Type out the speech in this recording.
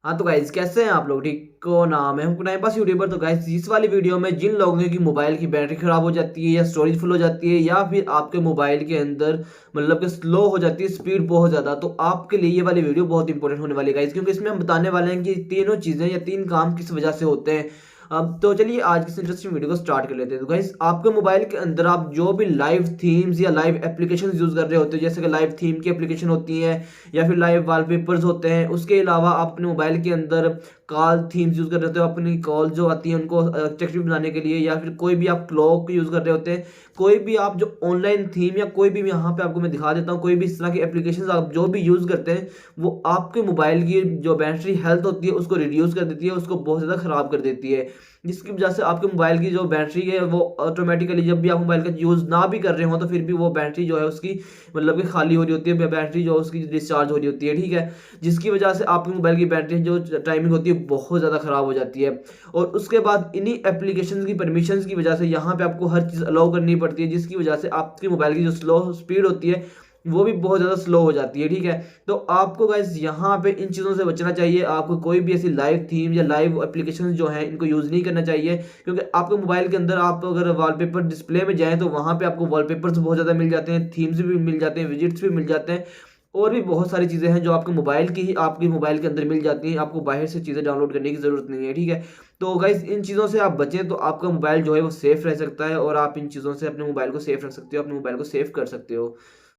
हाँ तो गाइज कैसे हैं आप लोग? ठीक हो ना? मैं हूं टाइम पास यूट्यूबर। तो गाइज इस वाली वीडियो में जिन लोगों की मोबाइल की बैटरी खराब हो जाती है या स्टोरेज फुल हो जाती है या फिर आपके मोबाइल के अंदर मतलब कि स्लो हो जाती है स्पीड बहुत ज़्यादा, तो आपके लिए ये वाली वीडियो बहुत इंपॉर्टेंट होने वाली है गाइज, क्योंकि इसमें हम बताने वाले हैं कि तीनों चीज़ें या तीन काम किस वजह से होते हैं। अब तो चलिए आज की इस इंटरेस्टिंग वीडियो को स्टार्ट कर लेते हैं। तो गाइस आपके मोबाइल के अंदर आप जो भी लाइव थीम्स या लाइव एप्लीकेशन यूज कर रहे होते हैं, जैसे कि लाइव थीम की एप्लीकेशन होती है या फिर लाइव वॉलपेपर्स होते हैं, उसके अलावा आप अपने मोबाइल के अंदर कॉल थीम्स यूज कर रहे होते हो अपनी कॉल जो आती है उनको अट्रैक्टिव बनाने के लिए, या फिर कोई भी आप क्लॉक यूज कर रहे होते हैं, कोई भी आप जो ऑनलाइन थीम या कोई भी यहाँ पे आपको मैं दिखा देता हूँ, कोई भी इस तरह की एप्लीकेशन आप जो भी यूज करते हैं वो आपके मोबाइल की जो बैटरी हेल्थ होती है उसको रिड्यूस कर देती है, उसको बहुत ज़्यादा खराब कर देती है, जिसकी वजह से आपके मोबाइल की जो बैटरी है वो ऑटोमेटिकली जब भी आप मोबाइल का यूज़ ना भी कर रहे हो तो फिर भी वो बैटरी जो है उसकी मतलब कि खाली हो रही होती है, बैटरी जो उसकी डिस्चार्ज हो रही होती है, ठीक है, जिसकी वजह से आपके मोबाइल की बैटरी जो टाइमिंग होती है बहुत ज़्यादा ख़राब हो जाती है। और उसके बाद इन्हीं एप्लीकेशन की परमिशन की वजह से यहाँ पे आपको हर चीज़ अलाउ करनी पड़ती है, जिसकी वजह से आपके मोबाइल की जो स्लो स्पीड होती है वो भी बहुत ज़्यादा स्लो हो जाती है, ठीक है। तो आपको गाइस यहाँ पे इन चीज़ों से बचना चाहिए। आपको कोई भी ऐसी लाइव थीम या लाइव एप्लीकेशन जो हैं इनको यूज़ नहीं करना चाहिए, क्योंकि आपके मोबाइल के अंदर आप अगर वॉलपेपर डिस्प्ले में जाएँ तो वहाँ पे आपको वॉलपेपर्स बहुत ज़्यादा मिल जाते हैं, थीम्स भी मिल जाते हैं, विजेट्स भी मिल जाते हैं, और भी बहुत सारी चीज़ें हैं जो आपके मोबाइल की ही आपके मोबाइल के अंदर मिल जाती हैं। आपको बाहर से चीज़ें डाउनलोड करने की ज़रूरत नहीं है, ठीक है। तो गाइस इन चीज़ों से आप बचें तो आपका मोबाइल जो है वो सेफ़ रह सकता है और आप इन चीज़ों से अपने मोबाइल को सेफ़ रख सकते हो, अपने मोबाइल को सेव कर सकते हो।